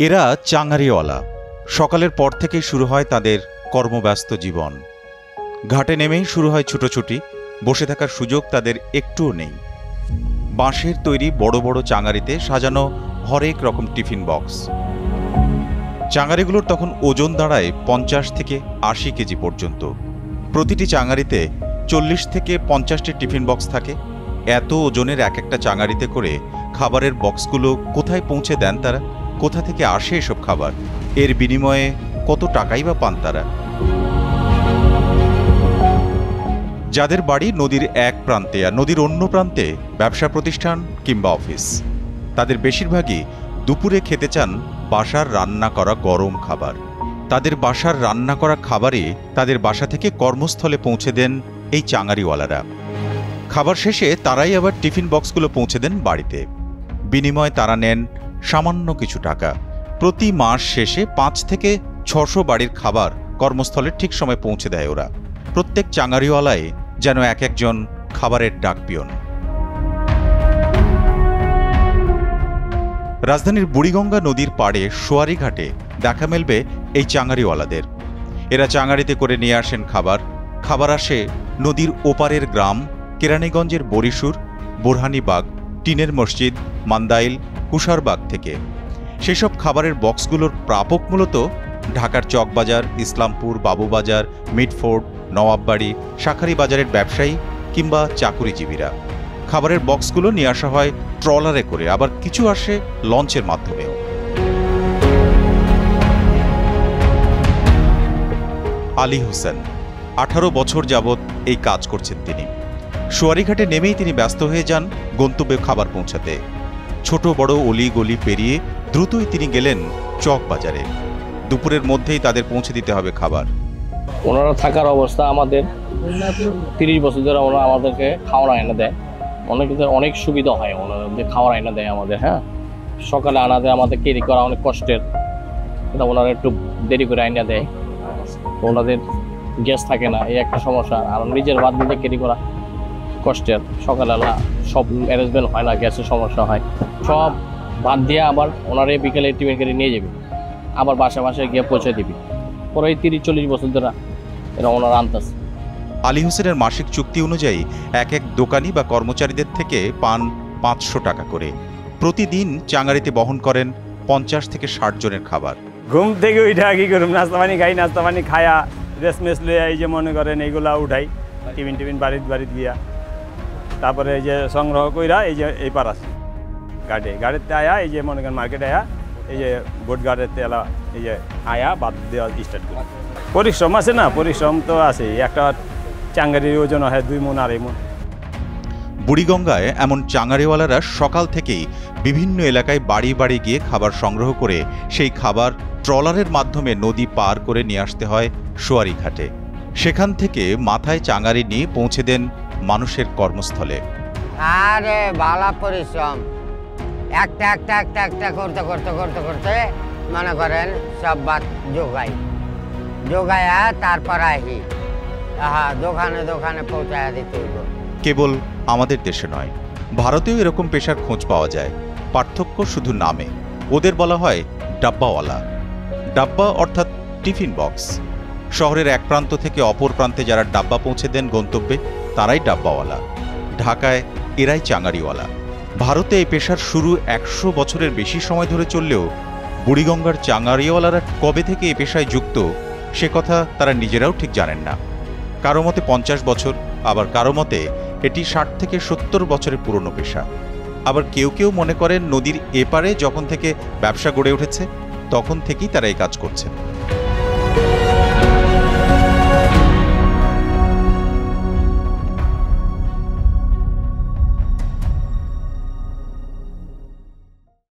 এরা চাঙারিওয়ালা। সকালের পর থেকেই শুরু হয় তাদের কর্মব্যস্ত জীবন। ঘাটে নেমেই শুরু হয় ছুটোছুটি, বসে থাকার সুযোগ তাদের একটুও নেই। বাঁশের তৈরি বড় বড় চাঙারিতে সাজানো হরেক রকম টিফিন বক্স। চাঙারিগুলোর তখন ওজন দাঁড়ায় 50 থেকে 80 কেজি পর্যন্ত। প্রতিটি চাঙারিতে 40 থেকে 50টি টিফিন বক্স থাকে। এত ওজনের এক একটা চাঙারিতে করে খাবারের বক্সগুলো কোথায় পৌঁছে দেন তারা? কোথা থেকে আসে এসব খাবার? এর বিনিময়ে কত টাকাই বা পান তারা? যাদের বাড়ি নদীর এক প্রান্তে আর নদীর অন্য প্রান্তে ব্যবসা প্রতিষ্ঠান কিংবা অফিস, তাদের বেশিরভাগই দুপুরে খেতে চান বাসার রান্না করা গরম খাবার। তাদের বাসার রান্না করা খাবারই তাদের বাসা থেকে কর্মস্থলে পৌঁছে দেন এই চাঙারিওয়ালারা। খাবার শেষে তারাই আবার টিফিন বক্সগুলো পৌঁছে দেন বাড়িতে। বিনিময়ে তারা নেন সামান্য কিছু টাকা। প্রতি মাস শেষে 5 থেকে 600 বাড়ির খাবার কর্মস্থলে ঠিক সময় পৌঁছে দেয় ওরা। প্রত্যেক চাঙারিওয়ালাই যেন এক একজন খাবারের ডাকপিয়ন। রাজধানীর বুড়িগঙ্গা নদীর পাড়ে সোয়ারি ঘাটে দেখা মেলবে এই চাঙারিওয়ালাদের। এরা চাঙারিতে করে নিয়ে আসেন খাবার। খাবার আসে নদীর ওপারের গ্রাম কেরানীগঞ্জের বরিশুর, বোরহানিবাগ, টিনের মসজিদ, মান্দাইল, কুষারবাগ থেকে। সেসব খাবারের বক্সগুলোর প্রাপক মূলত ঢাকার চকবাজার, ইসলামপুর, বাবুবাজার, মিডফোর্ড, নওয়াববাড়ি, শাঁখারী বাজারের ব্যবসায়ী কিংবা চাকুরিজীবীরা। খাবারের বক্সগুলো নিয়ে আসা হয় ট্রলারে করে, আবার কিছু আসে লঞ্চের মাধ্যমেও। আলী হোসেন 18 বছর যাবৎ এই কাজ করছেন তিনি। সোয়ারিঘাটে নেমেই তিনি ব্যস্ত হয়ে যান গন্তব্যে খাবার পৌঁছাতে। ছোট বড় অলি গলি পেরিয়ে দ্রুতই তিনি গেলেন চকবাজারে। দুপুরের মধ্যেই তাদের পৌঁছে দিতে হবে খাবার। ওনারা থাকার অবস্থা আমাদের 30 বছর ধরে ওনারা আমাদেরকে খাওয়ার আয়না দেয়। অনেক সুবিধা হয় ওনাদের খাওয়ার আয়না দেয় আমাদের। হ্যাঁ, সকালে আনা দেয়, আমাদের ক্যারি করা অনেক কষ্টের, কিন্তু ওনারা একটু দেরি করে আয়না দেয়। ওনাদের গ্যাস থাকে না, এই একটা সমস্যা। আর নিজের বাদ দিতে ক্যারি করা কষ্টের। সকালবেলা সব অ্যারেঞ্জমেন্ট হয় না, গ্যাসের সমস্যা হয়। সব বাদ দিয়ে আবার ওনারা বিকেলে টিফিন করে নিয়ে যাবে, আবার বাসায় গিয়ে পৌঁছে দিবি। পরে 30-40 বছর ধরে এরা ওনারা আনতেছে। আলী হোসেনের মাসিক চুক্তি অনুযায়ী এক এক দোকানি বা কর্মচারীদের থেকে পান 500 টাকা করে। প্রতিদিন চাঙারিতে বহন করেন 50 থেকে 60 জনের খাবার। ঘুম থেকে উঠা কি করুম, নাস্তা পানি খাই, নাস্তা পানি খায়া রেস্ট মেস লইয়া এই যে মনে করেন এইগুলা উঠাই, টিফিন বাড়িতে গিয়া তারপরে এই যে সংগ্রহ কইরা এই যে এই পার আছে গাড়িতে আয়া, এই যে মনে করেন মার্কেটে আয়া, এই যে বোট গাড়িতে এলা এই যে আয়া বাদ দেওয়া স্টার্ট করি। পরিশ্রম আছে না, পরিশ্রম তো আছে। একটা চাঙারির ওজন হয় 2 মণ 2.5 মণ। বুড়িগঙ্গায় এমন চাঙারিওয়ালারা সকাল থেকেই বিভিন্ন এলাকায় বাড়ি বাড়ি গিয়ে খাবার সংগ্রহ করে সেই খাবার ট্রলারের মাধ্যমে নদী পার করে নিয়ে আসতে হয় সোয়ারি ঘাটে। সেখান থেকে মাথায় চাঙারি নিয়ে পৌঁছে দেন মানুষের কর্মস্থলে। আরে বালা পরিশ্রম, একটা করতে মনে করেন সব বাদ যোগায়া তারপর আহি দোকানে পৌঁছায় দিতে হইব। কেবল আমাদের দেশে নয়, ভারতেও এরকম পেশার খোঁজ পাওয়া যায়। পার্থক্য শুধু নামে। ওদের বলা হয় ডাব্বাওয়ালা। ডাব্বা অর্থাৎ টিফিন বক্স। শহরের এক প্রান্ত থেকে অপর প্রান্তে যারা ডাব্বা পৌঁছে দেন গন্তব্যে, তারাই ডাব্বাওয়ালা। ঢাকায় এরাই চাঙারিওয়ালা। ভারতে এই পেশার শুরু 100 বছরের বেশি সময় ধরে চললেও বুড়িগঙ্গার চাঙারিওয়ালারা কবে থেকে এই পেশায় যুক্ত সে কথা তারা নিজেরাও ঠিক জানেন না। কারো মতে 50 বছর, আবার কারো মতে এটি 60 থেকে 70 বছরের পুরনো পেশা। আবার কেউ কেউ মনে করেন নদীর এপারে যখন থেকে ব্যবসা গড়ে উঠেছে তখন থেকেই তারা এই কাজ করছেন।